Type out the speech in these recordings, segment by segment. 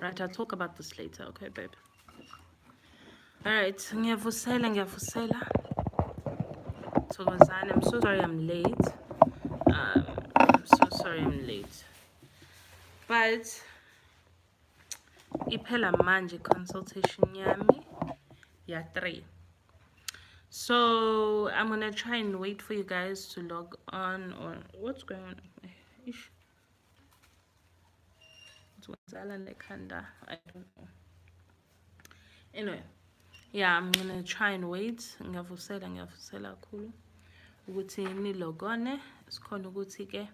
Right, I'll talk about this later, okay, babe? Alright, ngiyavusela. Thokozani, I'm so sorry I'm late. I'm so sorry I'm late. But iphela manje consultation yami ya 3. So I'm gonna try and wait for you guys to log on, or what's going on? Ish. I don't know. Anyway, yeah, I'm gonna try and wait. Ngiyavusela kakhulu ukuthi nilogone sikhona ukuthi ke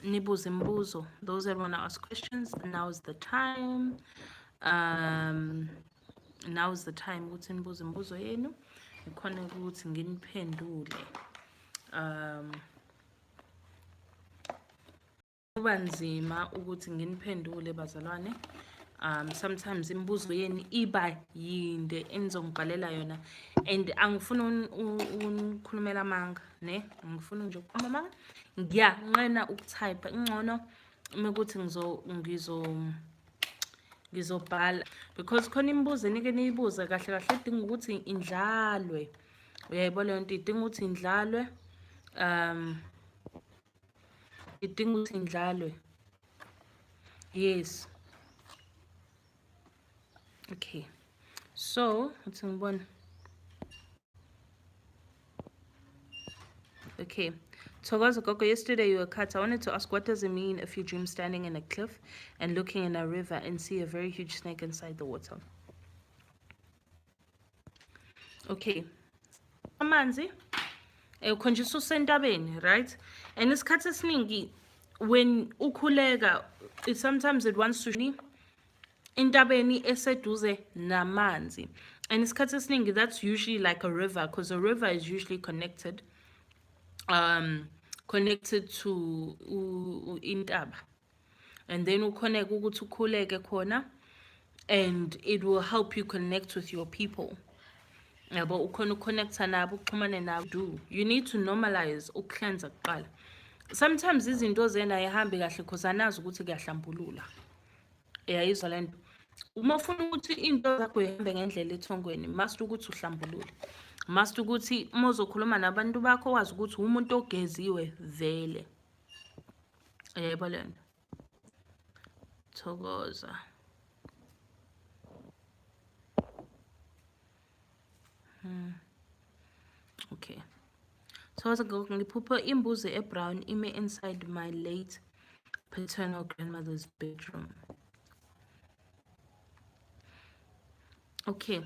nibuze imibuzo. Those that want to ask questions, now's the time. Now's the time ukuthi nibuze imibuzo yenu ngikhona ukuthi nginiphendule. Kuba nzima ukuthi nginiphendule bazalwane. Sometimes imibuzo yeni iba yinde enizongibhalela yona, and angifuni ukukhulumela amanga ne, angifuni nje ukukhuluma amanga. Ngiyanqena ukutype ingcono mekuthi ngizobhala, because khona imibuzo enike niyibuze kahle kahle idinga ukuthi indlalwe. Uyayibona leyo nto idinga ukuthi indlalwe. Idinga ukuthi indlalwe. Yes. Okay, so let's move on. Okay, Togozo Gogo, yesterday you were cut. I wanted to ask, what does it mean if you dream standing in a cliff and looking in a river and see a very huge snake inside the water? Okay, amanzi konjisa usentabeni, right? And isikhathi esiningi when ukhuleka, sometimes it wants to intabeni eseduze namanzi, and isikhathi esiningi that's usually like a river, because a river is usually connected to intaba, and then ukhoneka ukuthi ukhuleke khona, and it will help you connect with your people. Yabo ukhona ukuconnecta nabo, uxhumane nabo. You need to normalize ukuhlanza kuqala. Sometimes izinto zena ayihambi kahle because anazi ukuthi kuyahlambulula. Yayizwa lento. Uma ufuna ukuthi into zakho ihambe ngendlela ethongweni, must ukuthi uhlambulule. Must ukuthi uma uzokhuluma nabantu bakho wazi ukuthi umuntu ogeziwe vele. Yayibona lento. Thokoza. Okay. So as I go, ngiphupha imbuzi ebrown ime inside my late paternal grandmother's bedroom. Okay.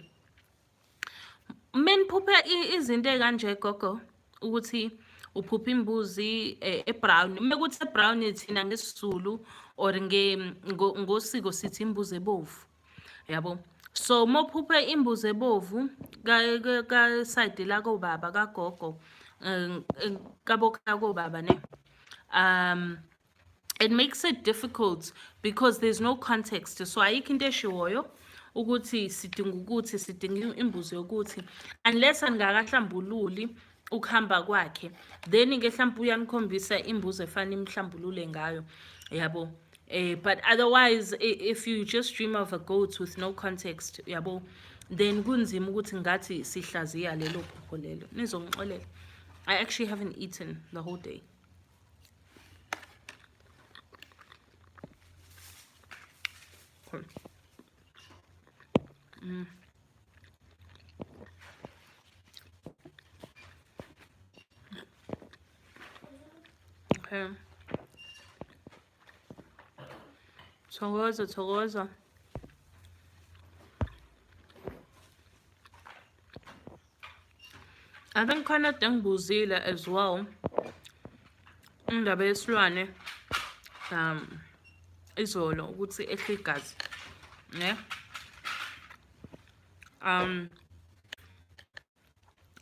Men phupha izinto ekanje gogo ukuthi uphupha imbuzi ebrown. Mekuthi ebrown ithina ngesizulu or ngosiko sithi imbuzi ebovu. Yabo. So mophupha imbuzi ebovu ka side la ko baba ka gogo kabokha baba ne. It makes it difficult because there's no context. So ayikho into eshiwoyo ukuthi sidinga imbuzi yokuthi, unless angakahlambululi ukuhamba kwakhe, then ngehlampu uyanikhombisa imbuzi efana imhlambulule ngayo, yabo. But otherwise, if you just dream of a goat with no context, yabo, then kunzima ukuthi ngathi sihlaziya lelo phupho lelo. Nizongixolela. I actually haven't eaten the whole day. Cool. Okay. Thokoza. I think kind of ngibuzile as well. Indaba yesilwane izolo ukuthi ehle igazi, ne?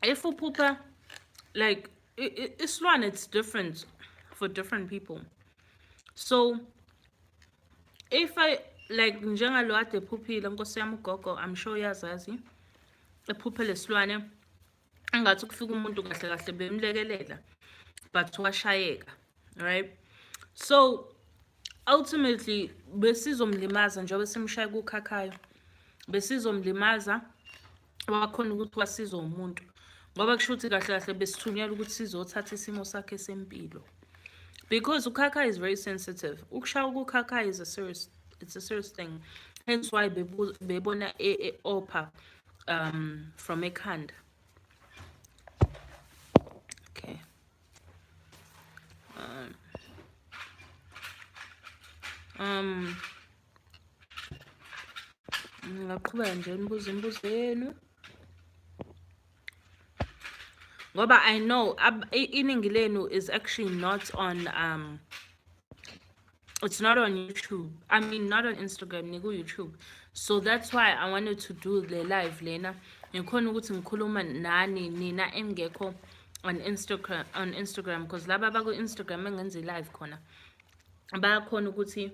If uphupha like isilwane, it's different for different people. So if I like njengalo ade ephuphile nkosi yami ugogo, I'm sure yazazi ephuphe lesilwane angathi kufika umuntu kahle kahle bemlekelela but washayeka, right? So ultimately besizomlimaza njengoba simshaya kukhakhayo. Besizomlimaza wakhona ukuthi wasizwa umuntu. Ngoba kusho ukuthi kahle kahle besithunyelwa ukuthi sizothatha isimo sakhe sempilo. Because ukhakhayi is very sensitive. Ukushaya kukhakhayi is it's a serious thing. Hence why bebona opha from ekhanda. Okay. Ngaqhubeka nje nibuze imibuzo yenu. Ngoba I know iningi lenu is actually not on it's not on YouTube. I mean not on Instagram, niku YouTube. So that's why I wanted to do the live lena. Ngikhona ukuthi ngikhuluma nani nina engekho on Instagram because laba baku Instagram engenze live khona. Bayakhona ukuthi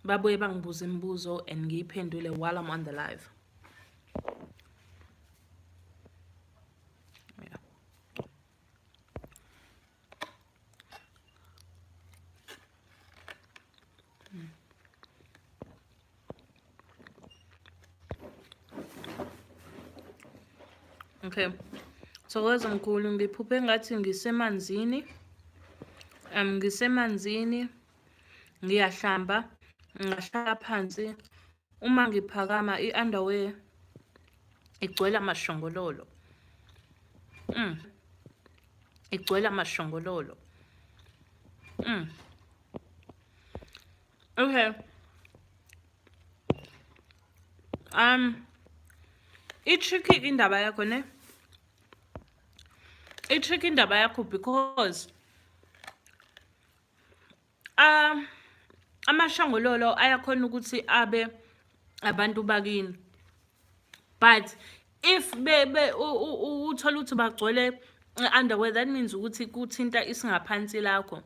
babuye bangibuza imibuzo and ngiyiphendule while I'm on the live. Okay. Thokoza mkhulu ngiphuphe ngathi ngisemanzini. Ngisemanzini ngiyahlamba ngahlala phansi uma ngiphakama i-underwear igcwele amashongololo. Igcwele amashongololo. Okay. I-tricky indaba yakho ne? I-tricky indaba yakho because amashongololo ayakhona ukuthi abe abantu bakini. But if uthola ukuthi bagcwele underwear, that means ukuthi kuthinta isingaphansi lakho.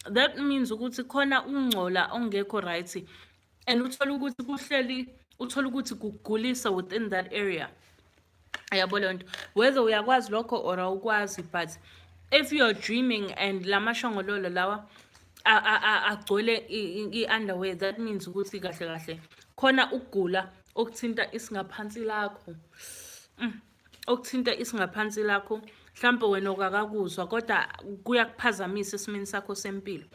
That means ukuthi khona ungcola ongekho right. And uthola ukuthi kuhleli uthola ukuthi kugulisa within that area. Ayabona nto. Whether uyakwazi lokho or awukwazi, but if you're dreaming and lamashongololo lawa agcwele i-underwear, that means ukuthi kahle kahle khona ukugula okuthinta isingaphansi lakho. Okuthinta isingaphansi lakho mhlawumbe wena okakakuzwa kodwa kuyakuphazamisa esimeni sakho sempilo.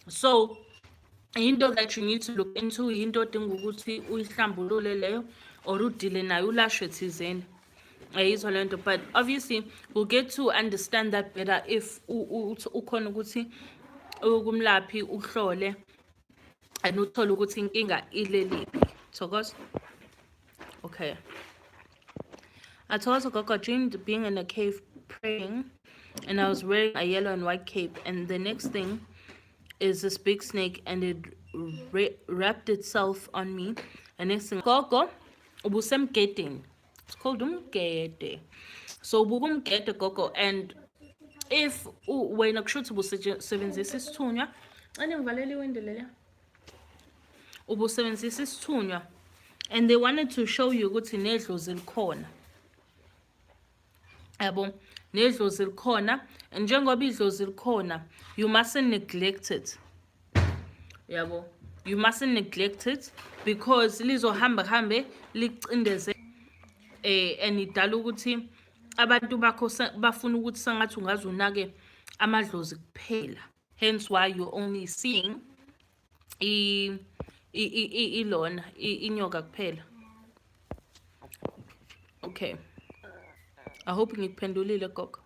So into that you need to look into into odinga ukuthi uyihlambulule leyo or udile nayo ulashwe thizeni. Ayizwa lento, but obviously we'll get to understand that better if ukhona ukuthi ukumlaphi uhlole and uthole ukuthi inkinga ileliphi. Thokoza. Okay. I told Gogo I dreamed being in a cave praying and I was wearing a yellow and white cape, and the next thing is this big snake and it wrapped itself on me. And next thing, Gogo, ubusemgedeni. It's called umgede. So ubumgede Gogo, and if wena kushuthi ubusebenzisa isithunywa, anengivalele iwindi leli. Ubusebenzisa isithunywa, and they wanted to show you ukuthi nedlozi likhona. Yabo, nedlozi likhona, and njengoba idlozi likhona, you mustn't neglect it. Yabo, you mustn't neglect it because lizohamba hambe licindeze and idala ukuthi abantu bakho bafuna ukuthi sangathi ungaze unake amadlozi kuphela. Hence why you're only seeing ilona inyoka kuphela. Okay. I hope ngikuphendulile Gogo.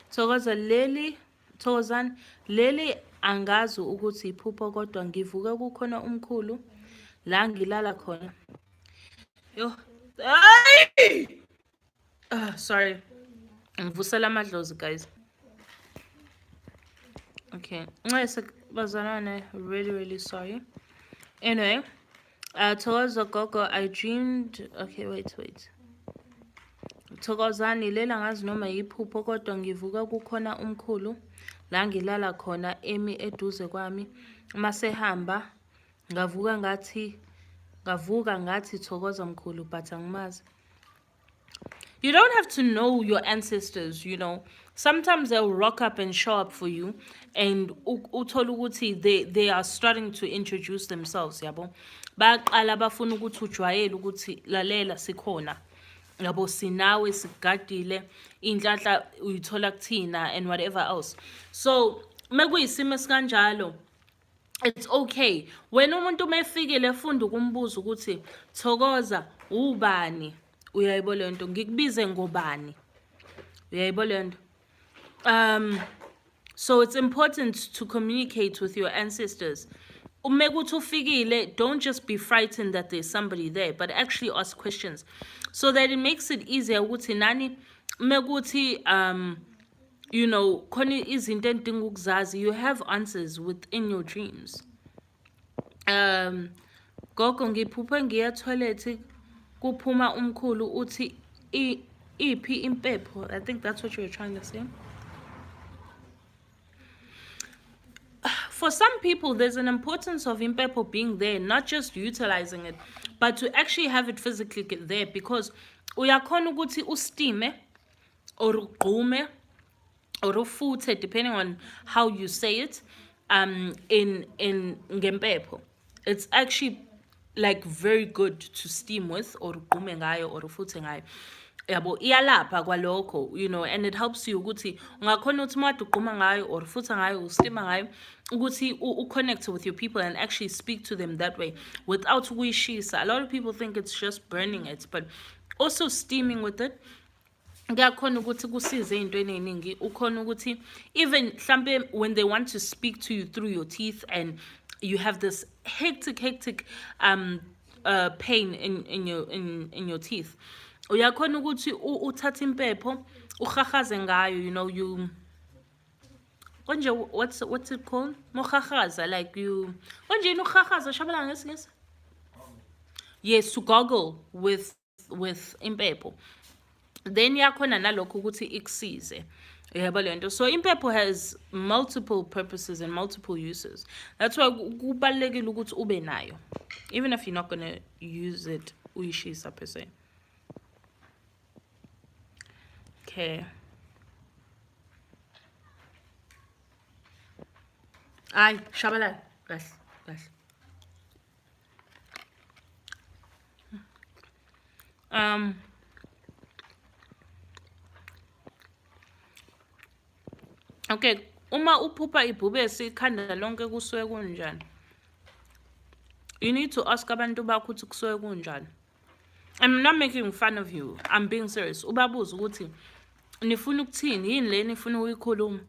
Thokoza Thokozani, leli angazi ukuthi iphupho kodwa ngivuka kukhona umkhulu la ngilala khona. Yo. Sorry. Ngivusela amadlozi guys. Okay. Bazalwane, really sorry. Anyway, Thokoza Gogo, I dreamed. Okay, wait. Thokozani, lela ngazi noma yiphupho kodwa ngivuka kukhona umkhulu la ngilala khona emi eduze kwami. Masehamba ngavuka ngathi Thokoza mkhulu but angimazi. You don't have to know your ancestors, Sometimes they'll rock up and show up for you, and uthole ukuthi they are starting to introduce themselves, yabo. Baqala bafuna ukuthi ujwayele ukuthi lalela sikhona. Yabo sinawe sigadile inhlanhla uyithola kuthina and whatever else. So mekuyisimo esikanjalo, it's okay. When umuntu mefikile efunda ukumbuza ukuthi Thokoza ubani, uyayibo lento ngikubize ngobani, uyayibo lento. So it's important to communicate with your ancestors. Umekuthi ufikile, don't just be frightened that there's somebody there, but actually ask questions, so that it makes it easier ukuthi nani mekuthi khona izinto endinga ukuzazi, you have answers within your dreams. Gogo ngiphuphe ngiya toilet kuphuma umkhulu uthi iphi impepho. I think that's what you were trying to say. For some people, there's an importance of impepho being there, not just utilizing it, but to actually have it physically there, because uyakhona ukuthi ustime or ugqume or ufuthe, depending on how you say it, in ngempepho. It's actually like very good to steam with, or ugqume ngayo or ufuthe ngayo. Yabo iyalapha kwalokho, and it helps you ukuthi ungakhona ukuthi manje ugquma ngayo or futha ngayo ustima ngayo ukuthi connect with your people and actually speak to them that way without ukuyishisa. A lot of people think it's just burning it, but also steaming with it kuyakhona ukuthi kusize ey'ntweni ey'ningi. Ukhona ukuthi even mhlambe when they want to speak to you through your teeth and you have this hectic pain in your teeth, uyakhona ukuthi uthathe impepho uhahaze ngayo, you konje, what's it called, mohahaza, like you konje uhahaza shabala ngesingisi. Yes, to gargle with impepho, then yakhona nalokho ukuthi ikusize, uyabo lento. So impepho has multiple purposes and multiple uses. That's why kubalekile ukuthi ube nayo, even if you're not going to use it uyishisa per se. Okay. Ay, shabala. Guys. Okay, uma uphupha ibhubesi ikhanda lonke kusuke kunjani? You need to ask abantu bakho ukuthi kusuke kunjani. I'm not making fun of you. I'm being serious. Ubabuza ukuthi nifuna ukuthini, yini le nifuna ukuyikhuluma?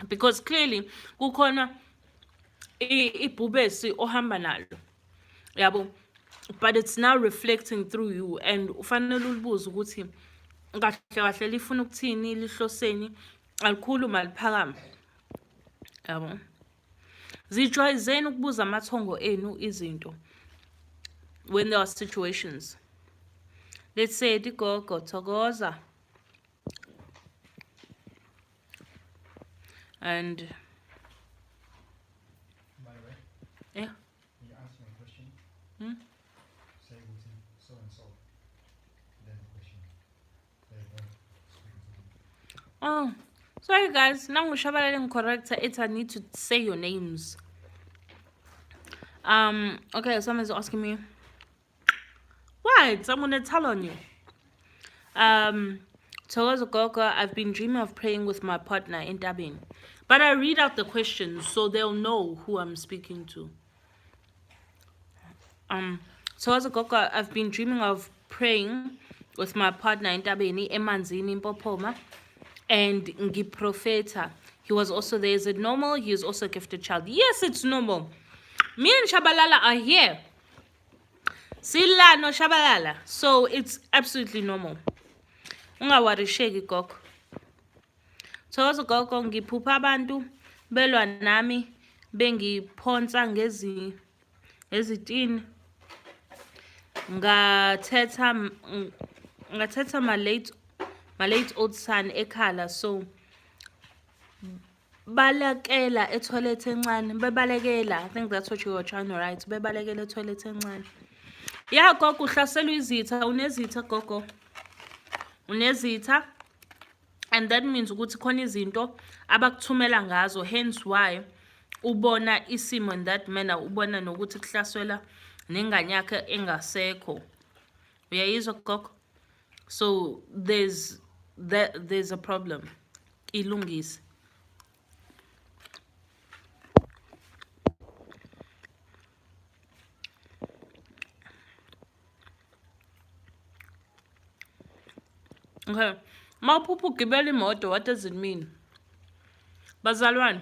Because clearly kukhona ibhubesi ohamba nalo, yabo, but it's now reflecting through you, and ufanele ulibuza ukuthi kahle kahle lifuna ukuthini, lihloseni, alikhuluma liphakama, yabo. Zijwayezeni ukubuza amathongo enu izinto when there are situations. Let's say Gogo Thokoza, and by the way, yeah, when you ask me a question, say so and so, then the question. There you go. Oh, sorry guys, now we correct it. I need to say your names. Okay, someone's asking me. What? I'm gonna tell on you. Thokoza Gogo, I've been dreaming of praying with my partner in Dabin. But I read out the questions so they'll know who I'm speaking to. Thokoza Gogo, I've been dreaming of praying with my partner in Dabini, Emanzini Mpopoma, and Ngiprofeta. He was also there. Is it normal? He is also a gifted child. Yes, it's normal. Me and Shabalala are here. Sila no Shabalala. So it's absolutely normal. Ungawarisheki gogo. Thokoza Gogo, ngiphupha abantu belwa nami bengiphonsa ngezitini. Ngathetha my late old son ekhala, so balekela etoilet encane, bebalekela. I think that's what you were trying to write. Bebalekela etoilet encane. Yeah, gogo, uhlaselwe izitha, unezitha gogo. unezitha, and that means ukuthi khona izinto abakuthumela ngazo, hence why ubona isimo in that manner, ubona nokuthi kuhlasela nengane yakhe engasekho. Uyayizwa gogo? So there's a problem. Ilungise. Okay. Mawuphupha ugibela imoto, what does it mean? Bazalwane,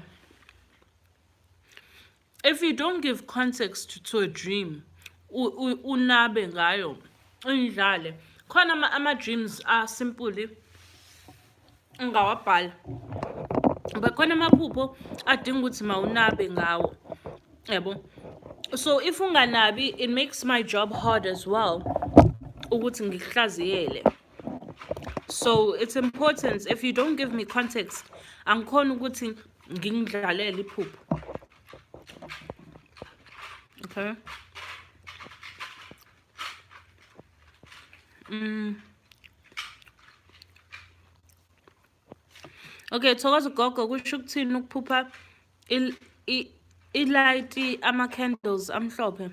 if you don't give context to a dream, unabe ngayo, indlale. Khona ama-dreams are simply ungawabhala. But khona amaphupho adinga ukuthi mawunabe ngawo. Yabo. So if unganabi, it makes my job hard as well. Ukuthi ngikuhlaziyele. So it's important, if you don't give me context, angikhona ukuthi ngingidlalele iphupho. Okay. Okay, thokoza gogo, kusho ukuthini ukuphupha ilight ama-candles amhlophe?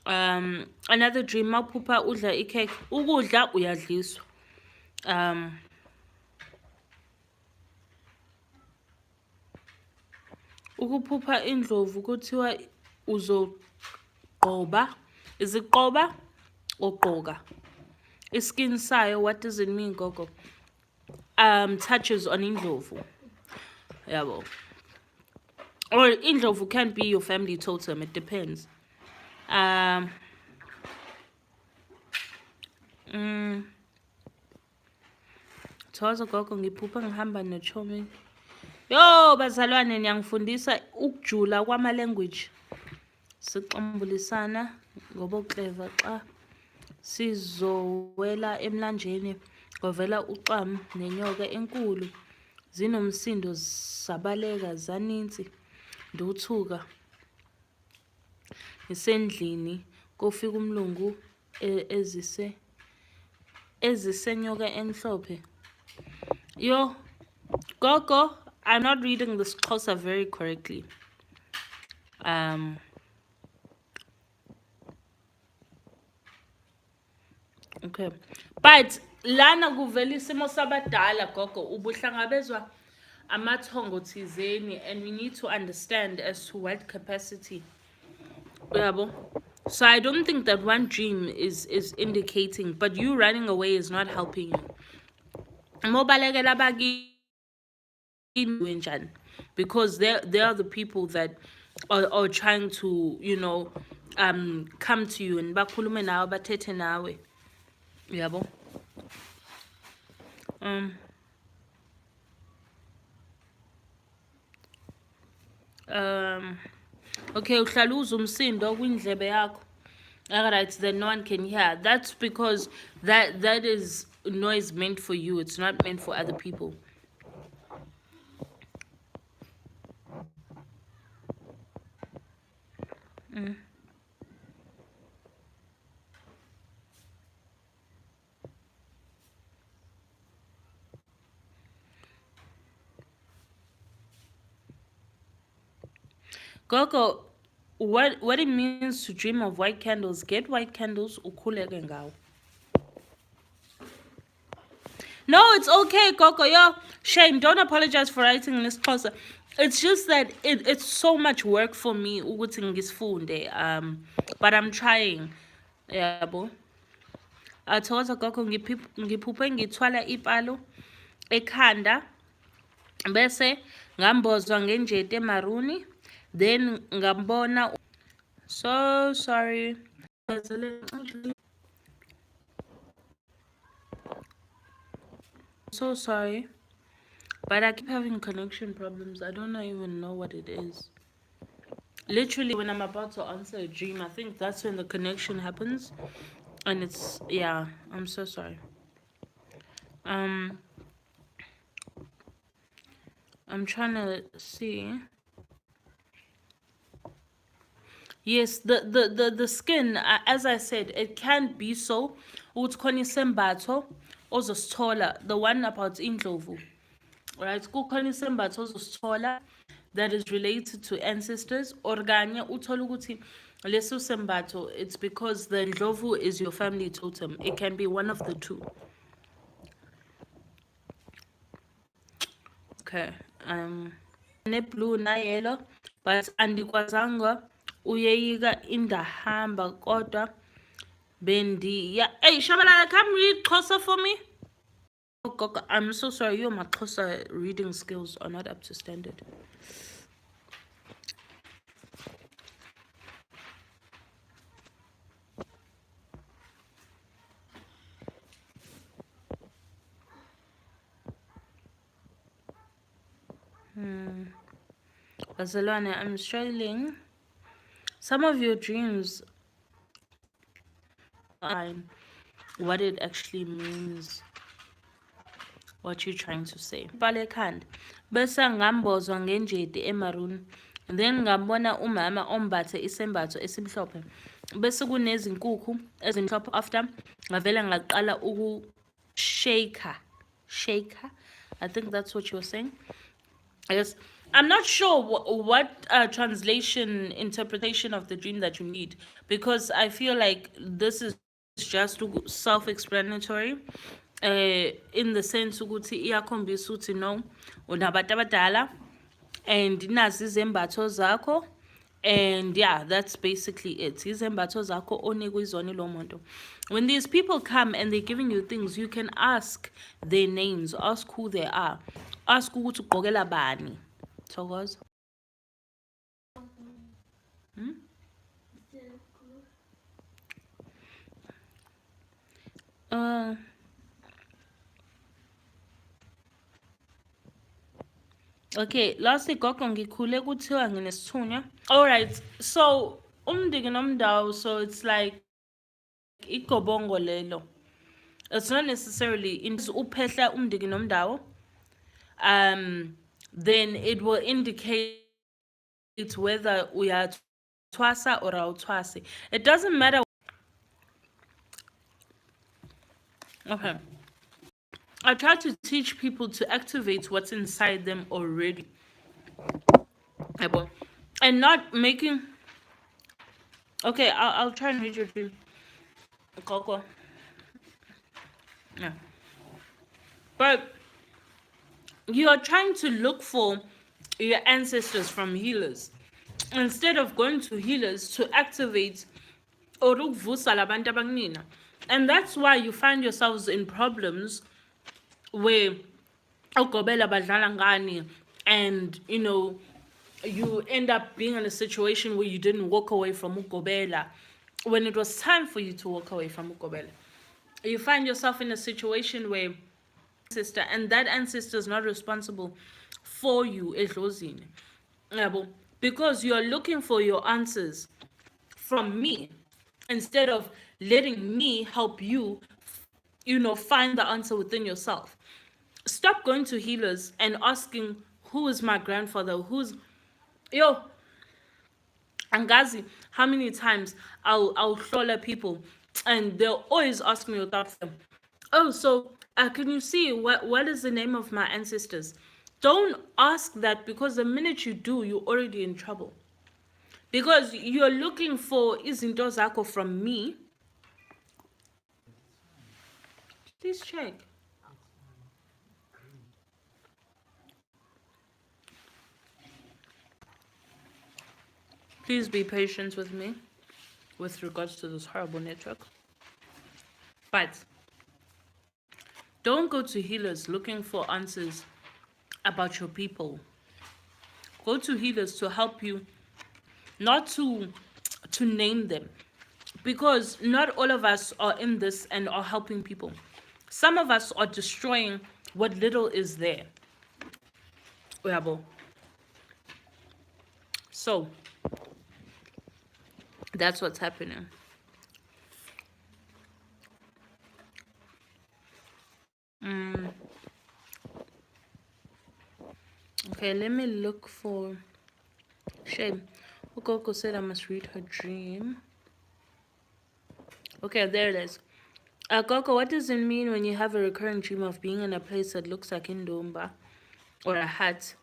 Another dream, mawuphupha udla ikhekhe, ukudla uyadliswa. Ukuphupha indlovu kuthiwa uzogqoba, iziqoba ogqoka. Iskin sayo, what does it mean gogo? Touches on indlovu. Yabo. Or indlovu can be your family totem, it depends. Thokoza gogo, ngiphupha ngihamba nechomi. Yo bazalwane, niyangifundisa ukujula kwama-language. Sixambulisana ngobokleva xa sizowela emlanjeni kwavela uqamu nenyoka enkulu. Zinomsindo zabaleka zaninzi nduthuka. Isendlini kofika umlungu ezisenyoka emhlophe. Yo gogo, I'm not reading this Xhosa very correctly. Okay. But lana kuvela isimo sabadala gogo, ubuhlangabezwa amathongo thizeni, and we need to understand as to what capacity. Yabo. So I don't think that one dream is indicating, but you running away is not helping you. Mobalekela baki because they are the people that are trying to, come to you and bakhulume nawe bathethe nawe. Yabo. Okay, uhlala uzwa umsindo kwindlebe yakho. Alright, then no one can hear. That's because that is noise meant for you. It's not meant for other people. Gogo, what it means to dream of white candles, get white candles, ukhuleke ngawo. No, it's okay, Gogo. Yo, Shane, don't apologize for writing this Xhosa. It's just that it's so much work for me ukuthi ngisfunde. But I'm trying. Yabo. Thokoza gogo, ngiphuphe ngithwala ipalo ekhanda bese ngambozwa ngenjete emaruni, then ngambona. So sorry. So sorry, but I keep having connection problems. I don't even know what it is. Literally, when I'm about to answer a dream, I think that's when the connection happens, and it's, yeah, I'm so sorry. I'm trying to see. Yes, the skin, as I said, it can be so. Uthi khona isembatho ozosithola, the one about indlovu, right? Kukhona isembatho ozosithola that is related to ancestors. Or kanye uthola ukuthi leso sembatho, it's because the ndlovu is your family totem. It can be one of the two. Okay. Ne blue na yellow, but andikwazanga uyeyika indahamba kodwa bendi. Yeah. Hey, Shabalala, come read closer for me. Oh, Gogo, I'm so sorry. My closer reading skills are not up to standard. Barcelona, I'm struggling. Some of your dreams are what it actually means, what you're trying to say. Balekhand. Bese ngambozwa ngenjeti emaroon. Then ngambona umama ombathe isembatho esimhlophe. Bese kunezinkukhu ezimhlophe after ngavela ngaqala shaker. Shaker. I think that's what you were saying. I guess I'm not sure what translation interpretation of the dream that you need, because I feel like this is just self-explanatory. In the sense ukuthi iyakhombisa ukuthi no unabantu abadala and nazi izembatho zakho, and yeah, that's basically it. Izembatho zakho onikwe izona lo muntu. When these people come and they're giving you things, you can ask their names, ask who they are, ask ukuthi ugqokela bani. Thokoza. Uh, okay, lastly gogo ngikhule kuthiwa nginesithunywa. All right, so umndiki nomdawu, so it's like igobongo lelo. It's not necessarily in uphehla umndiki nomdawu. Then it will indicate whether we are twasa or awutwasi. It doesn't matter. Okay. I try to teach people to activate what's inside them already. And not making. Okay, I'll try and read your dream. Coco. Yeah. But you are trying to look for your ancestors from healers instead of going to healers to activate or ukuvusa labantu abaninina. And that's why you find yourselves in problems where ugobela badlala ngani, and you end up being in a situation where you didn't walk away from ugobela when it was time for you to walk away from ugobela. You find yourself in a situation where sister, and that ancestor is not responsible for you edlozini, because you're looking for your answers from me instead of letting me help you find the answer within yourself. Stop going to healers and asking who is my grandfather, who's yo angazi how many times I'll hlola people and they'll always ask me about them. Oh, so can you see what is the name of my ancestors? Don't ask that, because the minute you do, you're already in trouble. Because you're looking for izinto zakho from me. Please check. Please be patient with me with regards to this horrible network. But don't go to healers looking for answers about your people. Go to healers to help you, not to name them. Because not all of us are in this and are helping people. Some of us are destroying what little is there. So that's what's happening. Okay, let me look for shame. Coco said I must read her dream. Okay, there it is. Coco, what does it mean when you have a recurring dream of being in a place that looks like Indomba or a hut,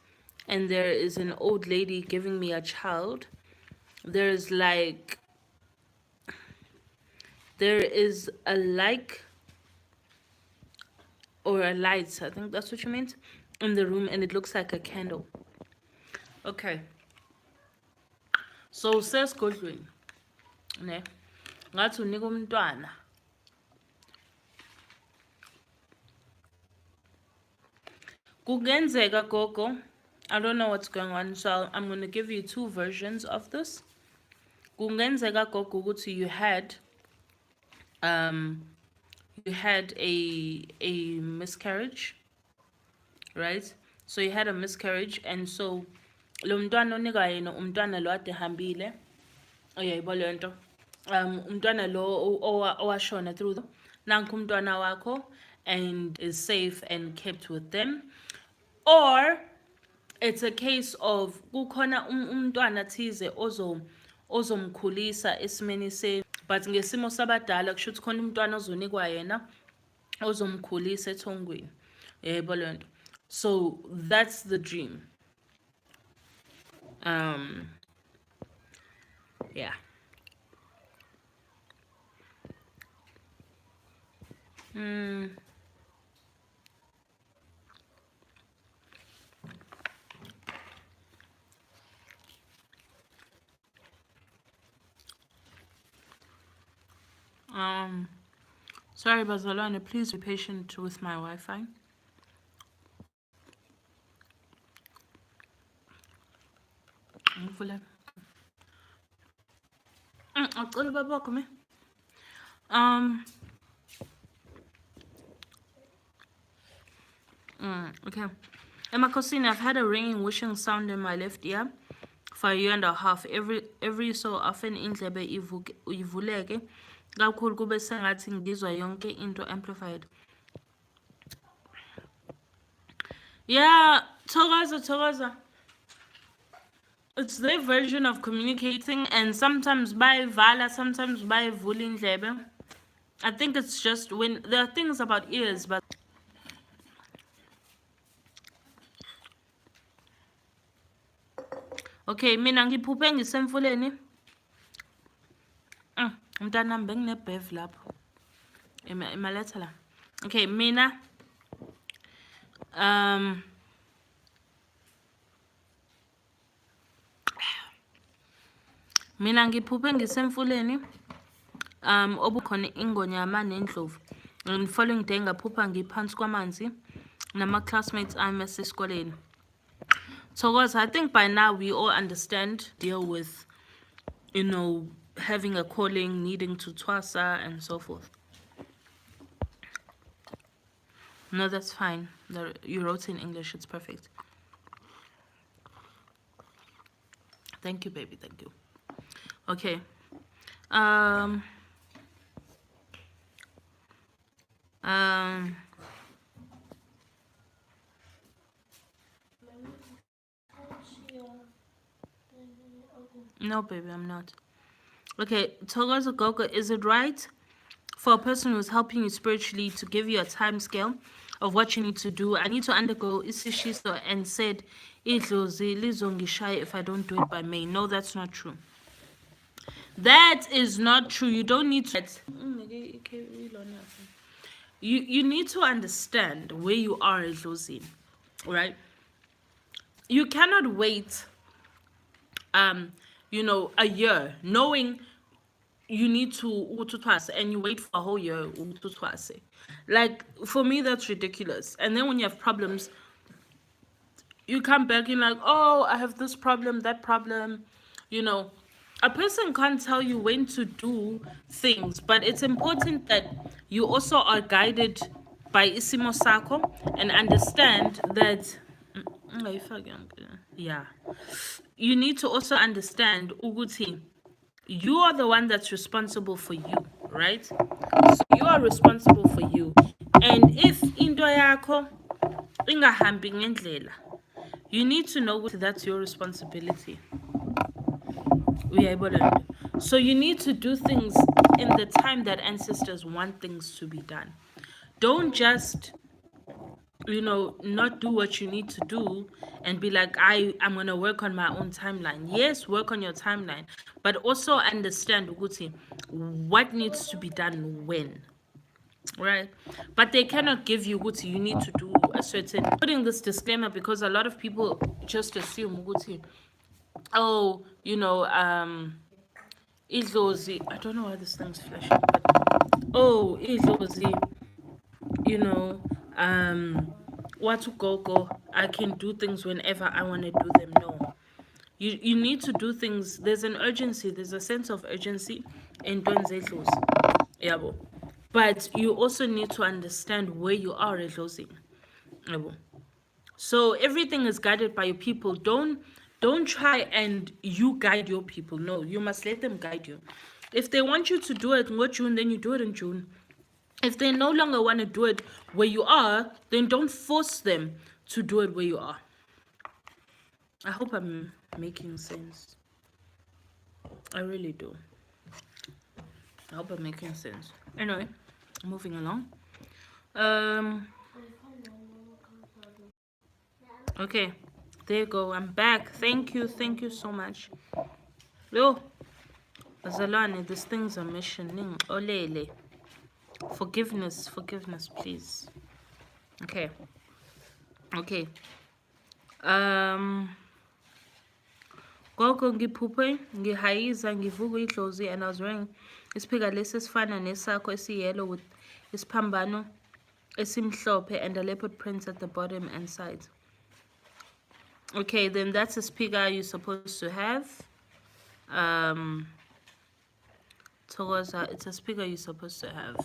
and there is an old lady giving me a child? There's like, there is a like or a light, I think that's what you meant, in the room, and it looks like a candle. Okay, so sesigodlweni ne ngathi unika umntwana kungenzeka gogo, I don't know what's going on, so I'm going to give you two versions of this. Kungenzeka gogo ukuthi you had a miscarriage, right? So you had a miscarriage, and so lo mntwana onika yena umntwana lo ade hambile uyayibo le nto umntwana lo owashona through nanku umntwana wakho and is safe and kept with them, or it's a case of kukhona umntwana thize ozomkhulisa esimeni se but ngesimo sabadala kusho ukuthi khona umntwana ozonikwa yena ozomkhulisa ethongweni yebo le nto. So that's the dream. Yeah. Sorry Bazalwane, please be patient with my Wi-Fi. Okay. Emakosini, I've had a ringing, wishing sound in my left ear for a year and a half. Every so often indlebe ivuleke kakhulu kube sengathi ngizwa yonke into amplified. Yeah, Togaza. It's their version of communicating, and sometimes by vala, sometimes by vulindlebe. I think it's just when there are things about ears, but okay, mina ngiphuphe ngisemfuleni. Umntanami benginebev lapho. Imaletha la. Okay, mina mina ngiphuphe ngisemfuleni obukhona ingonyama nendlovu. And following day ngaphupha ngiphansi kwamanzi nama classmates ami esesikoleni. So guys, I think by now we all understand, deal with, you know, having a calling, needing to twasa and so forth. No, that's fine. You wrote in English, it's perfect. Thank you, baby, thank you. Okay. No, baby, I'm not. Okay, Togozo Gogo, is it right for a person who's helping you spiritually to give you a time scale of what you need to do? I need to undergo isishiso and said, if I don't do it by May. No, that's not true. That is not true. You don't need to. You need to understand where you are as Lozin, right? You cannot wait, you know, a year knowing you need to ututwase and you wait for a whole year ututwase. Like, for me, that's ridiculous. And then when you have problems, you come back and like, oh, I have this problem, that problem. You know, a person can't tell you when to do things, but it's important that you also are guided by isimo sako and understand that yeah, you need to also understand ukuthi you are the one that's responsible for you, right? So you are responsible for you, and if into yakho ingahambi ngendlela, you need to know that's your responsibility. So you need to do things in the time that ancestors want things to be done. Don't just, not do what you need to do and be like, I'm going to work on my own timeline. Yes, work on your timeline, but also understand Uguti, what needs to be done when. Right, but they cannot give you Uguti, you need to do a certain, putting this disclaimer because a lot of people just assume Uguti, oh, Idlozi, I don't know why this thing's flashing, but oh, Idlozi, you know, what to go, I can do things whenever I want to do them. No. You need to do things. There's an urgency, there's a sense of urgency in Donzedlos. Yabo. But you also need to understand where you are at Yabo. So everything is guided by your people. Don't try and you guide your people. No, you must let them guide you. If they want you to do it in what June, then you do it in June. If they no longer want to do it where you are, then don't force them to do it where you are. I hope I'm making sense. I really do. I hope I'm making sense. Anyway, moving along. Um. Okay, there you go. I'm back. Thank you. Thank you so much. Yo, Zalani, this thing's a mission. Olele. Forgiveness, forgiveness, please. Okay. Okay. Gogo ngiphuphe ngihayiza ngivuka idlozi and I was wearing isiphika lesi esifana nesakho esiyellow with isiphambano esimhlophe and a leopard print at the bottom and sides. Okay, then that's a speaker you're supposed to have. It's a speaker you're supposed to have.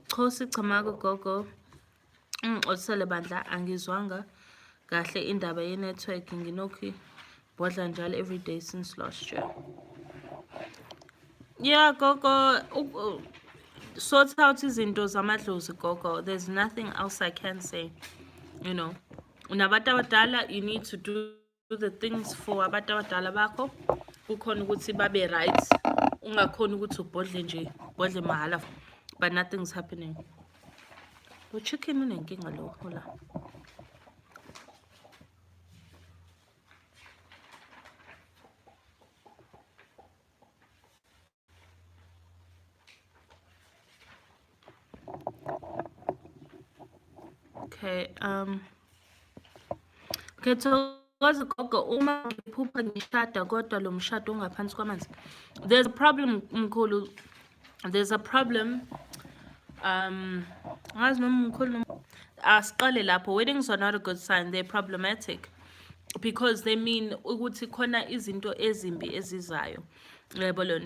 Khosi Chamago Gogo. Osele bandla angizwanga kahle indaba ye-network nginokhi bodla njalo every day since last year. Yeah, Gogo, sort out izinto zamadlozi Gogo. There's nothing else I can say. Unabantu abadala, you need to do the things for abantu abadala bakho kukhona ukuthi babe right, ungakhona ukuthi ubhodle nje bodle mahala, but nothing's happening. Lo chicken unenkinga lo, hola. Okay, Thokoza Gogo, uma ngiphupha ngishada kodwa lo mshado ungaphansi kwamanzi. There's a problem, mkhulu. There's a problem. Angazi noma mkhulu noma asiqale lapho. Weddings are not a good sign. They're problematic because they mean ukuthi khona izinto ezimbi ezizayo.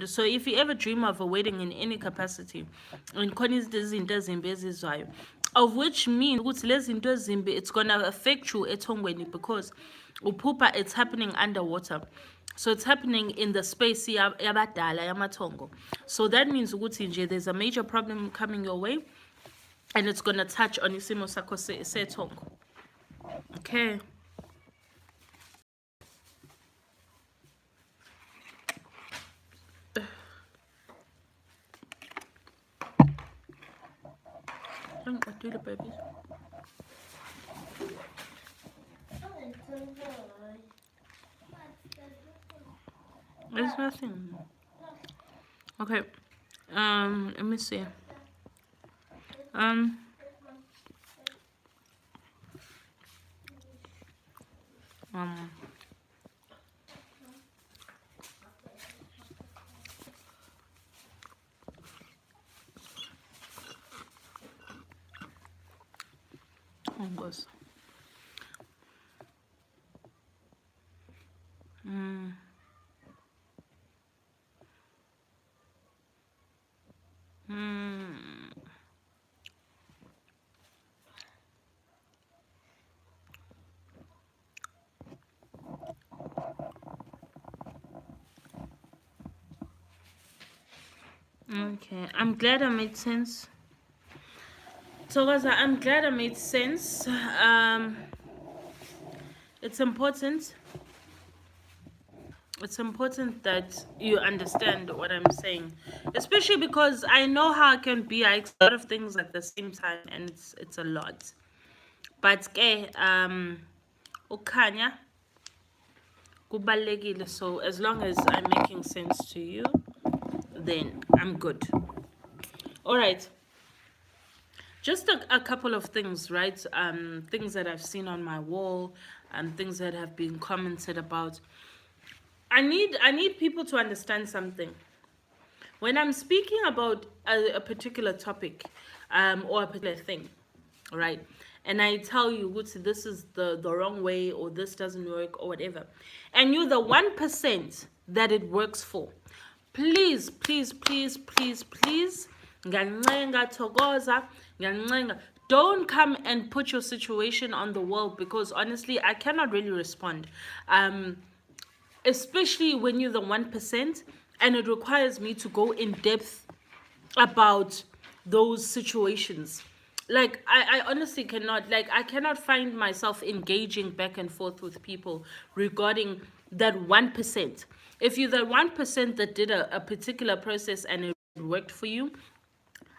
So if you ever dream of a wedding in any capacity, and khona izinto ezimbi ezizayo, of which means ukuthi lezi zinto ezimbi, it's gonna affect you ethongweni because uphupha it's happening underwater. So it's happening in the space yabadala yamathongo. So that means ukuthi nje there's a major problem coming your way and it's gonna touch on isimo sakho sethongo. Okay. Do the babies. There's nothing. Okay. Let me see. Oh, gosh. Okay, I'm glad I made sense. So, guys, I'm glad I made sense. it's important. It's important that you understand what I'm saying, especially because I know how I can be. I a lot of things at the same time, and it's a lot. But ukanya kubalekile. So as long as I'm making sense to you, then I'm good. All right. Just a couple of things, right? Things that I've seen on my wall and things that have been commented about. I need people to understand something. When I'm speaking about a particular topic, or a particular thing, right? And I tell you, Wutsi, this is the wrong way, or this doesn't work, or whatever. And you're the 1% that it works for. Please, please, please, please, please, ngancenga thokoza, ngancenga, don't come and put your situation on the wall, because honestly, I cannot really respond. Especially when you're the 1% and it requires me to go in depth about those situations. Like I honestly cannot, like I cannot find myself engaging back and forth with people regarding that 1%. If you're the 1% that did a particular process and it worked for you,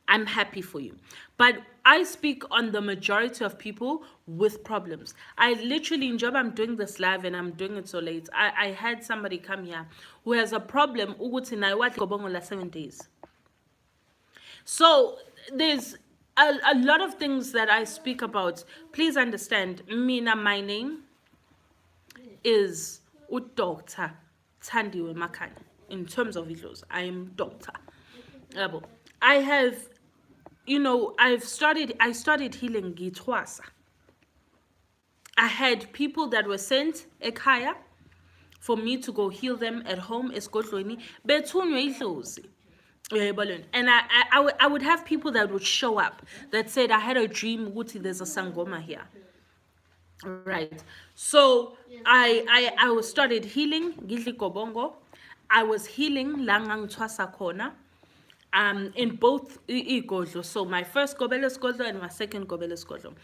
I'm happy for you. But I speak on the majority of people with problems. I literally, in job, I'm doing this live and I'm doing it so late. I had somebody come here who has a problem. Ukuthi naye wathi gobongo la 7 days. So there's a lot of things that I speak about. Please understand, Mina, my name is Dr. Thandiwe Makhanya. In terms of videos, I am doctor. Yabo. I have, I started healing Gitwasa. I had people that were sent ekhaya for me to go heal them at home esigodlweni bethunywe idlozi. And I would have people that would show up that said, I had a dream, Guti, there's a sangoma here. Right. So I was started healing Gidli Kobongo. I was healing Langang Twasa Kona. In both igodlo. So my first Gobele Skodlo and my second Gobele Skodlo.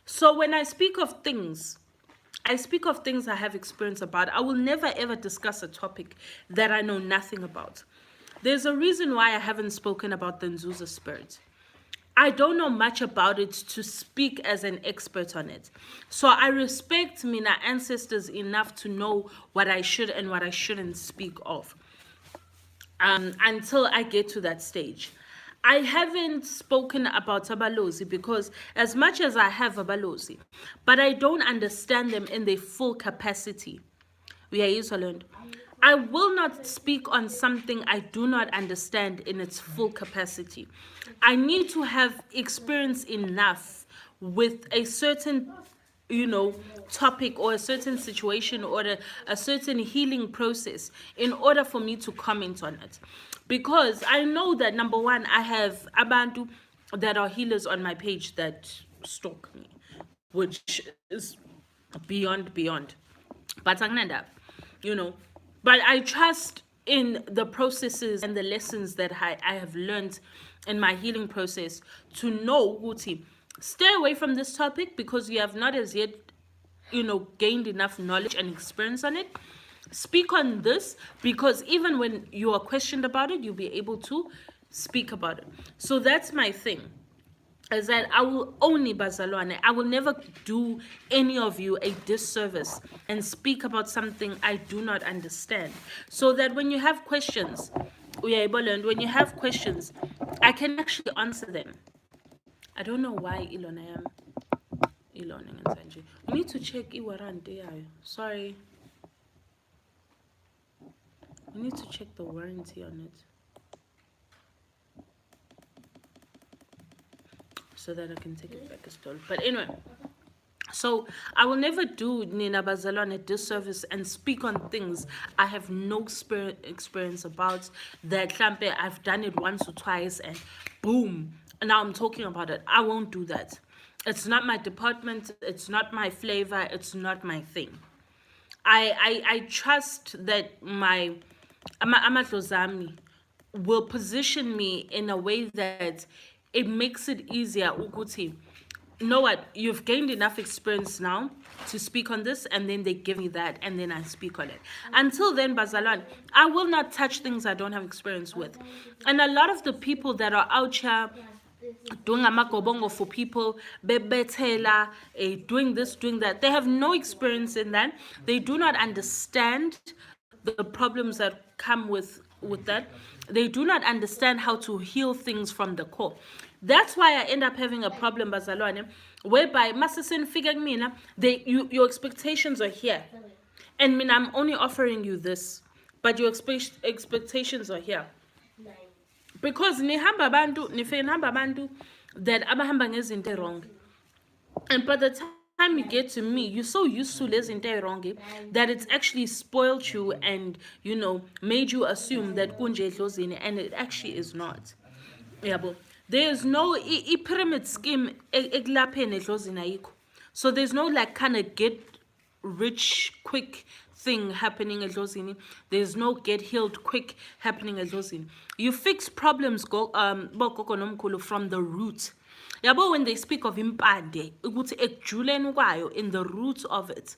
So when I speak of things I have experience about. I will never ever discuss a topic that I know nothing about. There's a reason why I haven't spoken about the Nzuza spirit. I don't know much about it to speak as an expert on it. So I respect Mina ancestors enough to know what I should and what I shouldn't speak of. Until I get to that stage. I haven't spoken about abalozi because as much as I have abalozi, but I don't understand them in their full capacity. We are learned. I will not speak on something I do not understand in its full capacity. I need to have experience enough with a certain topic or a certain situation or a certain healing process in order for me to comment on it. Because I know that, number one, I have abantu that are healers on my page that stalk me, which is beyond. But but I trust in the processes and the lessons that I have learned in my healing process to know, Guti, stay away from this topic because you have not as yet, gained enough knowledge and experience on it. Speak on this because even when you are questioned about it, you'll be able to speak about it. So that's my thing. Is that I will only bazalwane. I will never do any of you a disservice and speak about something I do not understand. So that when you have questions, when you have questions, I can actually answer them. I don't know why Elon I am. Elon and Sanjay. We need to check Iwarante. Sorry. We need to check the warranty on it. So that I can take it back as well. But anyway, so I will never do Nina Bazalon a disservice and speak on things I have no experience about. That Klampe, I've done it once or twice and boom, and now I'm talking about it. I won't do that. It's not my department. It's not my flavor. It's not my thing. I trust that my Amatlozami will position me in a way that it makes it easier, Uguti, know what, you've gained enough experience now to speak on this, and then they give me that, and then I speak on it. Until then, Bazalwan, I will not touch things I don't have experience with. And a lot of the people that are out here doing amagobongo for people, bebetela, doing this, doing that, they have no experience in that. They do not understand the problems that come with that. They do not understand how to heal things from the core. That's why I end up having a problem, Bazalwane, whereby Masasin figure mina, your expectations are here. And mean I'm only offering you this, but your expectations are here. Because nihamba bantu, nihamba bantu that abahamba ngezinto wrong. And by the time you get to me, you're so used to listening to wrong that it's actually spoiled you and, made you assume that kunje dlozini, and it actually is not. Yeah, but there's no pyramid scheme ekulapheni edlozini ayikho. So there's no like kind of get rich quick thing happening at Lozini. There's no get healed quick happening at Lozini. You fix problems from the root. Yabo, when they speak of impade, ukuthi ekujuleni kwayo, in the root of it.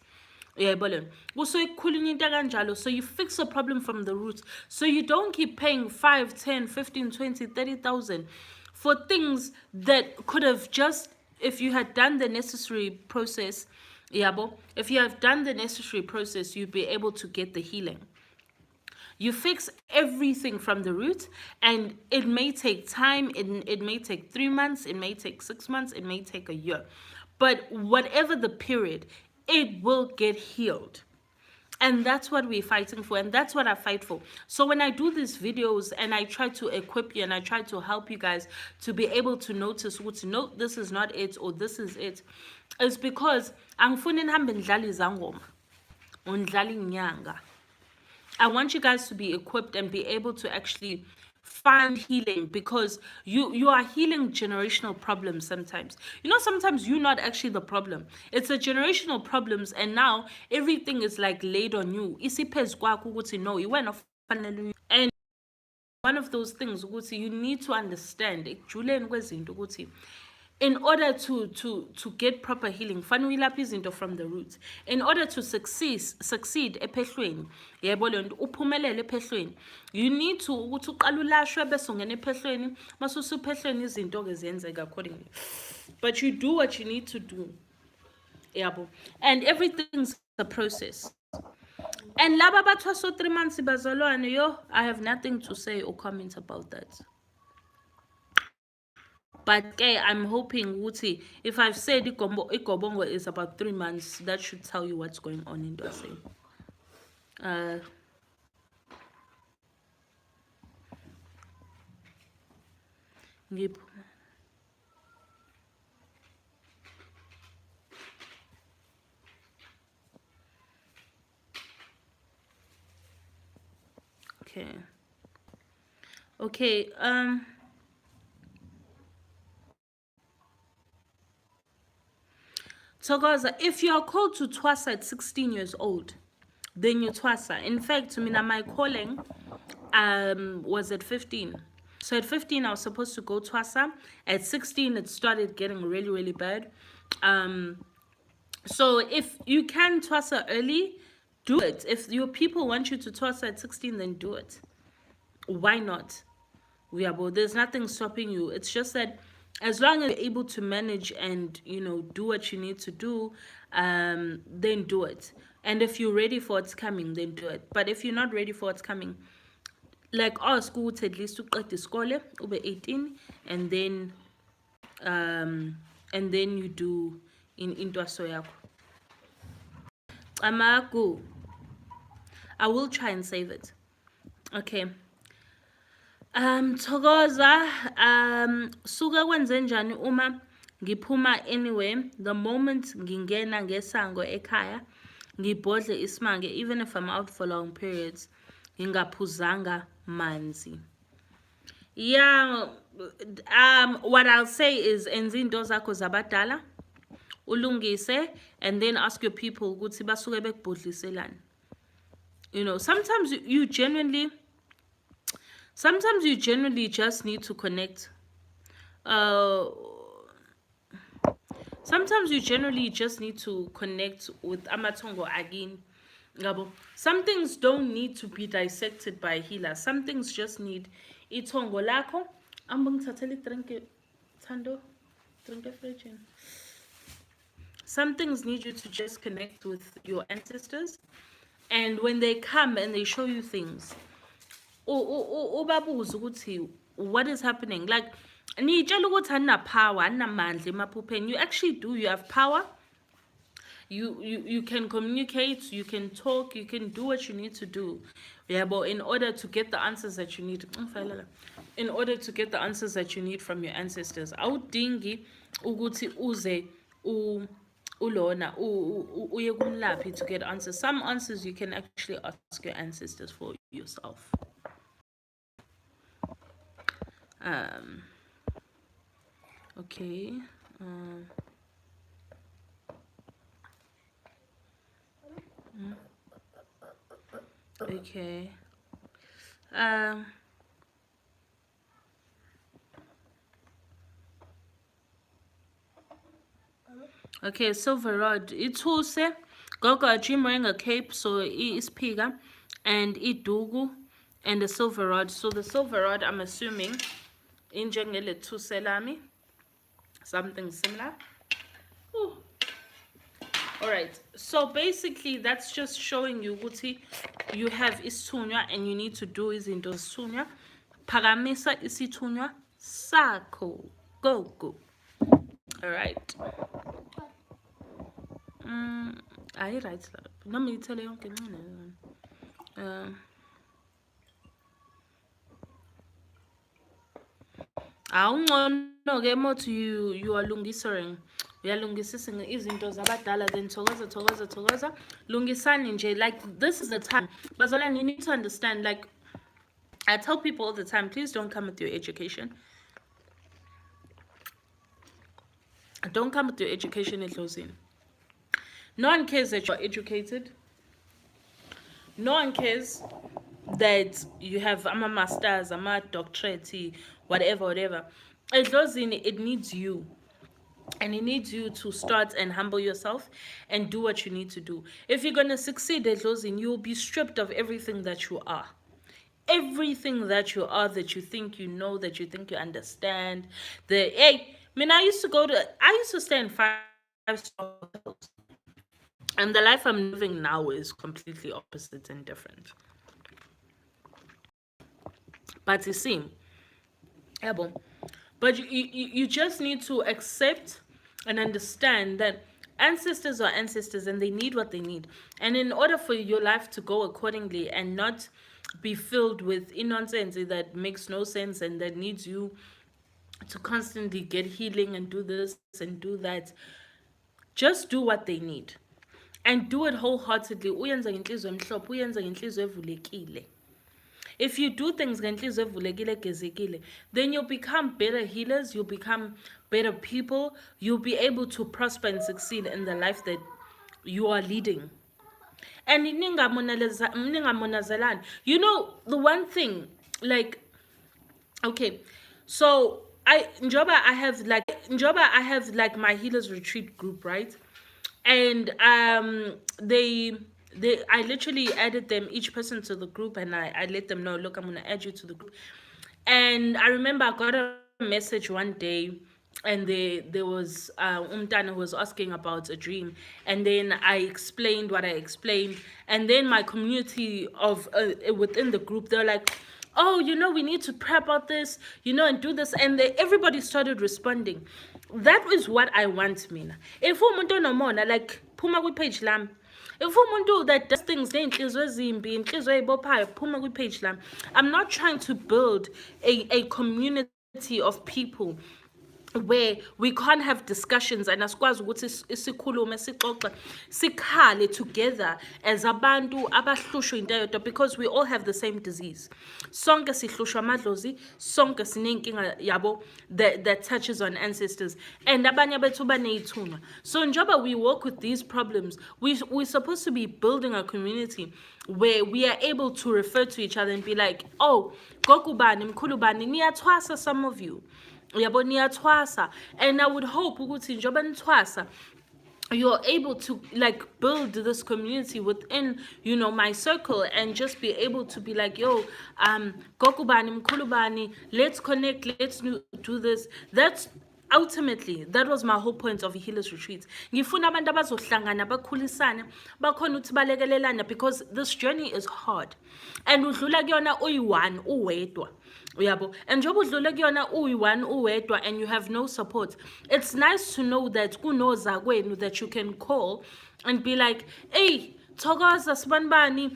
Yeah, so you fix a problem from the root. So you don't keep paying 5, 10, 15, 20, 30,000 for things that could have just, if you had done the necessary process, if you have done the necessary process, you'd be able to get the healing. You fix everything from the root, and it may take time. It may take 3 months, it may take 6 months, it may take a year. But whatever the period, it will get healed. And that's what we're fighting for, and that's what I fight for. So when I do these videos and I try to equip you and I try to help you guys to be able to notice what to note, this is not it or this is it, it's because angifuni nihambe nidlala izangoma undlala inyanga. I want you guys to be equipped and be able to actually find healing, because you are healing generational problems sometimes. Sometimes you're not actually the problem. It's the generational problems, and now everything is like laid on you. No, you went off. And one of those things, you need to understand in order to get proper healing, fanele uyilaphe izinto from the roots. In order to succeed ephehlweni, yebo lento uphumelele ephehlweni, you need to ukuthi uqala ulashwe bese ungena ephehlweni, mase usuphehlweni izinto ke ziyenzeka accordingly. But you do what you need to do. Yabo. And everything's a process. And laba bathwaso 3 months bazalwane, I have nothing to say or comment about that. But I'm hoping Wuti, if I've said Ikobongo is about 3 months, that should tell you what's going on in Dwase. Okay. Togoza, if you are called to Twasa at 16 years old, then you Twasa. In fact, my calling was at 15. So at 15, I was supposed to go Twasa. At 16, it started getting really, really bad. So if you can Twasa early, do it. If your people want you to Twasa at 16, then do it. Why not? There's nothing stopping you. It's just that as long as you're able to manage and do what you need to do, then do it. And if you're ready for what's coming, then do it. But if you're not ready for what's coming, like our school, at least to the school, over 18, and then you do into a soya. Amaku, I will try and save it. Okay. Thokoza, suka kwenzenjani uma ngiphuma anyway, the moment ngingena ngesango ekhaya, ngibhodle isimanga, even if I'm out for long periods, ngingaphuzanga manzi. Yeah, what I'll say is enza into zakho zabadala, ulungise, and then ask your people ukuthi basuke bekubhodliselani. Sometimes you genuinely just need to connect. Sometimes you generally just need to connect with amatongo again. Ngabo. Some things don't need to be dissected by a healer. Some things just need itongo lako. Ambungithathela drink Tando. Drink fridge. Some things need you to just connect with your ancestors. And when they come and they show you things, ubabuze ukuthi what is happening. Like, niyitshela ukuthi anina-power, aninamandla emaphupheni. You actually do. You have power. You can communicate, you can talk, you can do what you need to do. Yeah, but in order to get the answers that you need, in order to get the answers that you need from your ancestors, awudingi ukuthi uze ulona uye kumlaphi to get answers. Some answers you can actually ask your ancestors for yourself. Um. Okay. Okay. Um. Okay, silver rod. Ithuse. Gogo a dream wearing a cape, so is piga, and idugu, and the silver rod. So the silver rod, I'm assuming, in jengele thuse lami, something similar. Ooh. All right. So basically, that's just showing you ukuthi you have isithunywa and you need to do izinto zesithunywa. Phakamisa isithunywa sakho. Go. All right. Ayi right lapho. Noma ngithele yonke incane. Awungcono ke mothi you are lungisering. Uyalungisisa izinto zabadala, then thokoza. Lungisani nje, like this is the time. Bazalwane, you need to understand, like I tell people all the time, please don't come with your education. Don't come with your education edlozini. No one cares that you're educated. No one cares that you have a master's, a doctorate, whatever. Edlozini, it needs you. And it needs you to start and humble yourself and do what you need to do. If you're going to succeed at losing, you'll be stripped of everything that you are. Everything that you are, that you think you know, that you think you understand. I used to stay in 5-star hotels. And the life I'm living now is completely opposite and different. But you see, but you just need to accept and understand that ancestors are ancestors and they need what they need. And in order for your life to go accordingly and not be filled with nonsense that makes no sense and that needs you to constantly get healing and do this and do that, just do what they need. And do it wholeheartedly. Uyenza ngenhliziyo emhlophe, uyenza ngenhliziyo evulekile. If you do things ngenhliziyo evulekile gezekile, then you'll become better healers, you'll become better people, you'll be able to prosper and succeed in the life that you are leading. And ningamonazelani. You know, the one thing, like, okay, so Njoba, I have like my healers retreat group, right? And I literally added them, each person, to the group, and I let them know, look, I'm gonna add you to the group. And I remember I got a message one day, and there was Umtana who was asking about a dream, and then I explained what I explained, and then my community of within the group, they're like, oh, we need to pray about this, and do this, and everybody started responding. That is what I want, mina. If umuntu onomona, like, phuma kwi-page lam. If umuntu that does things ney'nhliziyo ezimbi, inhliziyo ey'bophayo, phuma kwi-page lam. I'm not trying to build a community of people where we can't have discussions and asikwazi ukuthi sikhulume sixoxe sikhale together as abantu abahlushwa into eyodwa, because we all have the same disease. Sonke sihlushwa amadlozi, sonke sinenkinga yabo that touches on ancestors, and abanye bethu baneyithunywa. So njoba we work with these problems, we're supposed to be building a community where we are able to refer to each other and be like, oh, gokubani, mkhulubani, niyathwasa, some of you. Yabo niyathwasa. And I would hope ukuthi njoba nithwasa, you're able to like build this community within, you know, my circle, and just be able to be like, yo, Gokubani, Mkulubani, let's connect, let's do this. That's ultimately, that was my whole point of a healers retreat. Ngifuna abantu abazohlangana bakhulisane bakhona ukuthi balekelelana, because this journey is hard and udlula kuyona uyi-one uwedwa. Uyabo, and njengoba udlule kuyona uyi-one uwedwa and you have no support, it's nice to know that kunoza kwenu that you can call and be like, hey, thokoza sibanibani,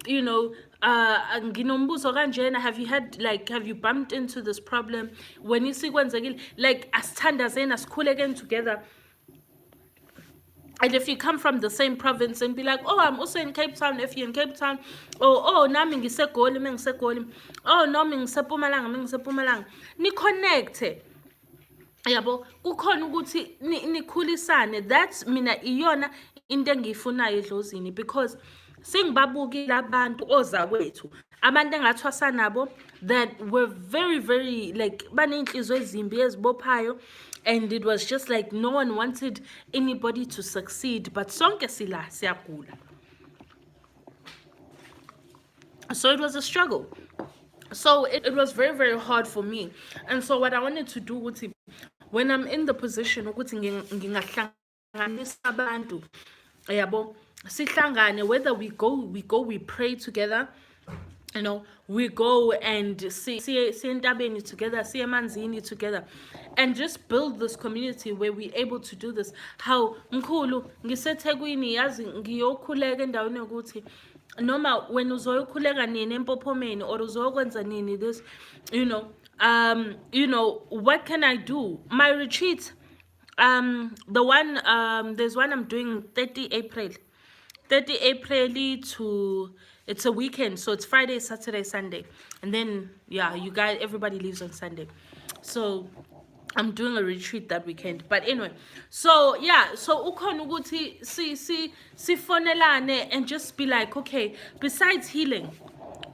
you know, nginombuzo kanjena, have you bumped into this problem when isikwenzekile, like asithandazeni asikhulekeni together. And if you come from the same province and be like, oh, I'm also in Cape Town, if you're in Cape Town, oh, nami ngisegoli, mengisegoli, oh, nami ngisepumalanga, mengisepumalanga, ni connecte. Yabo, kukhona ukuthi nikhulisane. That's mina iyona into engiyifunayo edlozini, because sengibabukile abantu ozakwethu, abantu engathwasa nabo, that were very, very, like, baney'nhliziyo ezimbi ezibophayo, and it was just like no one wanted anybody to succeed, but sonke sila siyagula. So it was a struggle. So it was very, very hard for me. And so what I wanted to do ukuthi, when I'm in the position ukuthi ngingahlanganisa abantu, yabo, sihlangane, whether we we pray together, you know, we go and see entabeni together, see emanzini together, and just build this community where we're able to do this. How mkhulu ngiseThekwini, yazi ngiyokhuleka endaweni yokuthi noma when uzoyokhuleka nini empophomeni or uzokwenza nini this, you know, what can I do? My retreat, the one, there's one I'm doing 30 April to, it's a weekend, so it's Friday, Saturday, Sunday, and then yeah, you guys, everybody leaves on Sunday, so I'm doing a retreat that weekend. But anyway, so yeah, so ukhona ukuthi sifonelane and just be like, okay, besides healing,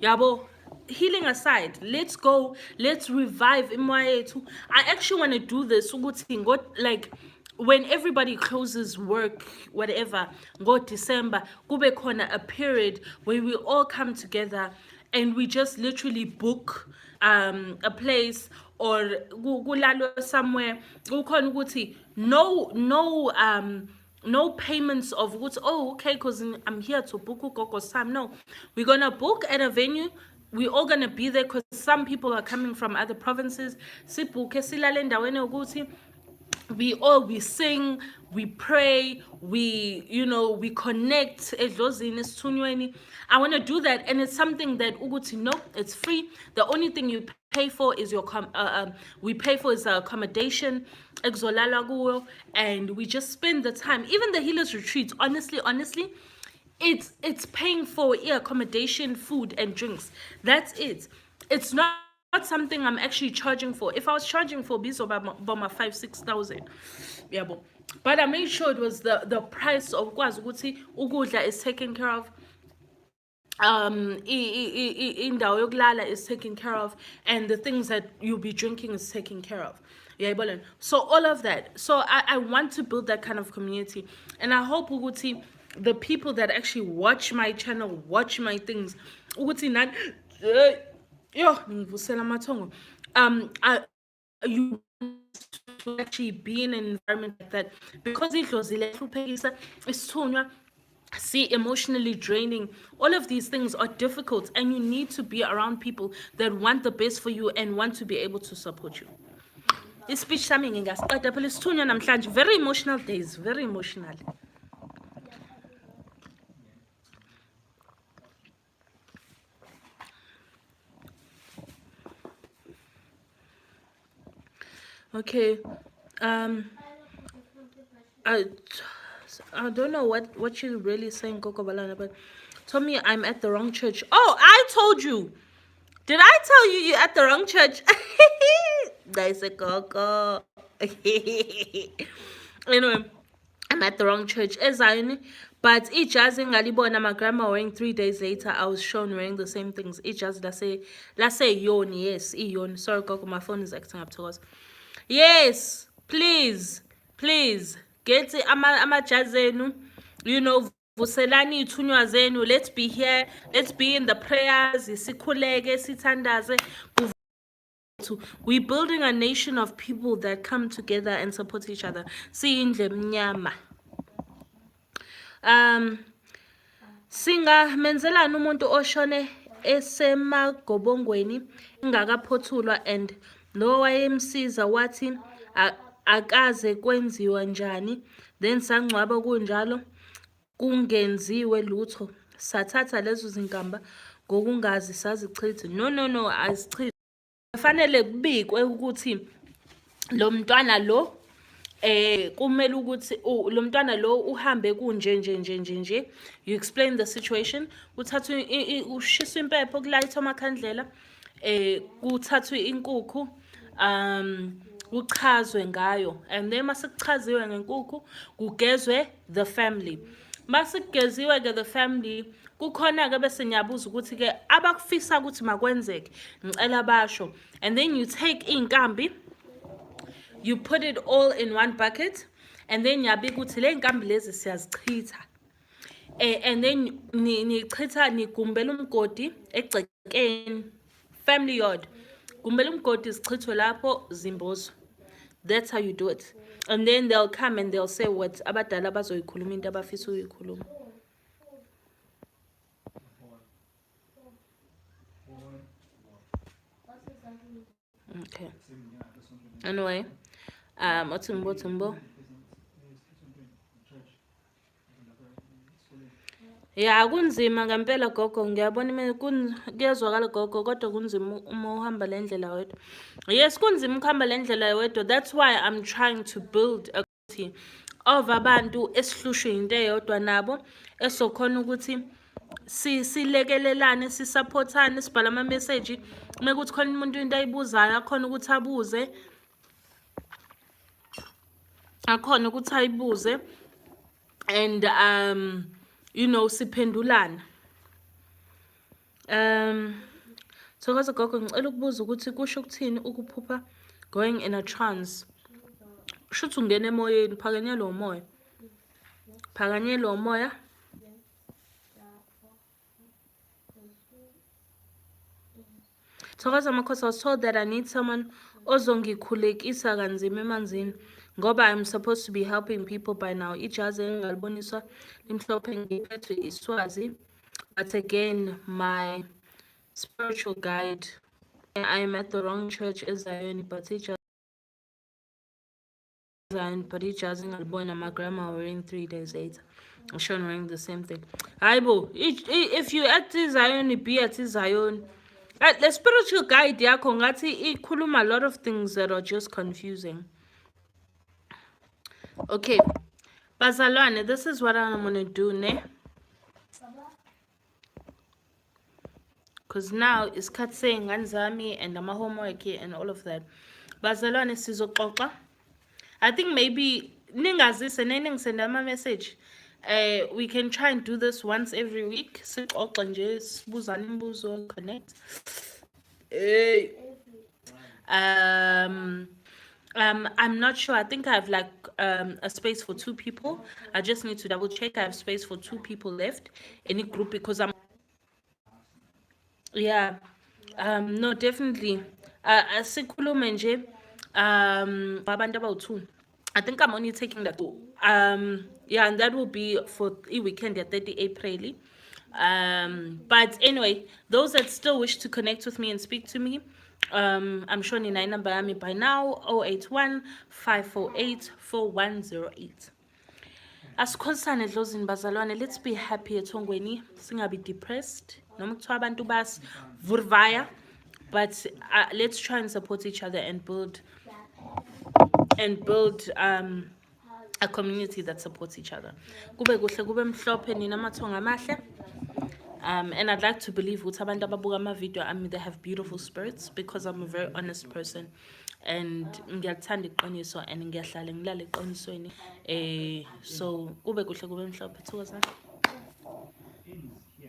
yabo, healing aside, let's go, let's revive imoya yethu. I actually want to do this ukuthi like when everybody closes work, whatever, go December, kube khona a period where we all come together and we just literally book a place or kulalwe somewhere. Kukhona ukuthi no payments of ukuthi, oh, okay, because I'm here to book ugogo's time. No, we're gonna book at a venue. We're all gonna be there because some people are coming from other provinces. Sibhuke silale endaweni ukuthi we sing, we pray, we connect edlozini esithunyweni. I want to do that, and it's something that ukuthi no, it's free. The only thing you pay for is we pay for is accommodation, ekuzolala kuwo, and we just spend the time. Even the healers retreat, honestly, it's paying for accommodation, food, and drinks. That's it. It's not something I'm actually charging for. If I was charging for bizo about 5,000-6,000, yeah, but I made sure it was the price of ukuthi ukudla is taken care of, indawo yokulala is taken care of, and the things that you'll be drinking is taken care of. Yeah, so all of that. So I want to build that kind of community, and I hope ukuthi the people that actually watch my channel, watch my things, ukuthi not you to actually be in an environment like that, because see, emotionally draining. All of these things are difficult, and you need to be around people that want the best for you and want to be able to support you. This speech very emotional days, very emotional. Okay, I don't know what you're really saying, Coco Balana, but told me I'm at the wrong church. Oh, I told you. Did I tell you you're at the wrong church? Nice, Coco. Anyway, I'm at the wrong church. Ezayini, But ijazi engalibona my grandma wearing 3 days later, I was shown wearing the same things. Ijazi lase yoni, yes, iyoni. Sorry, Gogo, my phone is acting up to us. Yes, please, get amajazi enu, vuselani ithunywa zenu. Let's be here, let's be in the prayers, sikhuleke, sithandaze. We're building a nation of people that come together and support each other. Siyindle mnyama. Singa umuntu oshone esemagobongweni ingakaphothulwa and lo wayemsiza wathi akaze kwenziwa njani, then sangcwaba kunjalo kungenziwe lutho, sathatha lezo zinkamba ngokungazi sazichitha. No, azichitha. Kufanele kubikwe ukuthi lo mntwana lo kumele ukuthi lo mntwana lo uhambe kunje. You explain the situation, kuthathwe ushiswa impepho, kulayithwa amakhandlela, kuthathwe inkukhu, kuchazwe ngayo, and then masekuchaziwe ngenkukhu kugezwe the family. Masekugeziwe ke the family, kukhona ke bese ngiyabuza ukuthi ke abakufisa ukuthi makwenzeke ngicela basho, and then you take inkambi, you put it all in one bucket, and then yabika ukuthi le nkambi lezi siyazichitha, and then nichitha nigumbela umgodi egcekeni, family yard, gumbela umgodi zichithwe lapho zimbozo. That's how you do it. And then they'll come and they'll say what abadala bazoyikhuluma into abafisa ukuyikhuluma. Okay. Anyway, Otumbo. Yeah, kunzima ngempela gogo, ngiyabona kuyezwakala gogo, kodwa kunzima uma uhamba le ndlela wedwa. Yes, kunzima ukuhamba le ndlela wedwa. That's why I'm trying to build a community of abantu esihlushwe into eyodwa nabo, esokhona ukuthi silekelelane, sisupportane, sibhala ama message, mekuthi khona umuntu into ayibuzayo akhona ukuthi abuze. Akhona ukuthi ayibuze, and siphendulana. Thokoza gogo, ngicela ukubuza ukuthi kusho ukuthini ukuphupha going in a trance? Shuthi ungena emoyeni, phakanyela umoya. Phakanyela umoya. Thokoza Makhosi, I was told that I need someone ozongikhulekisa kanzima emanzini ngoba I'm supposed to be helping people by now. Ijazi engaliboniswa limhlophe ngiphethwe iswazi, but again my spiritual guide, I am at the wrong church eZion, but ijazi engalibona my grandma wearing 3 days later. I'm sure wearing the same thing. Aibo, if you at Zion, be at Zion. The spiritual guide yakho ngathi ikhuluma a lot of things that are just confusing. Okay, bazalwane, this is what I'm gonna do ne. Because now it's cut saying nganzami and my homework here and all of that. Bazalwane sizoxoxa. I think maybe ningazise send ama message. We can try and do this once every week. Sixoxa nje sibuzana imibuzo, connect. I'm not sure. I think I have like a space for 2 people. I just need to double check. I have space for 2 people left in a group because I'm. Yeah. No, definitely. Sikhulume nje abantu abawu-2. I think I'm only taking that 2. Yeah, and that will be for a weekend at 30 April. But anyway, those that still wish to connect with me and speak to me, I'm sure nina number yami by now, 081 548 4108. Asikhosane dlozini bazalwane, let's be happy ethongweni, singabi depressed. Noma kuthiwa abantu basivurvaya, but let's try and support each other and build a community that supports each other. Kube kuhle kube mhlophe nina amathonga amahle. And I'd like to believe ukuthi abantu ababuka ama video ami, they have beautiful spirits, because I'm a very honest person and ngiyakuthanda iqiniso and ngiyahlala ngilale eqinisweni so kube kuhle kube mhlophe thokozani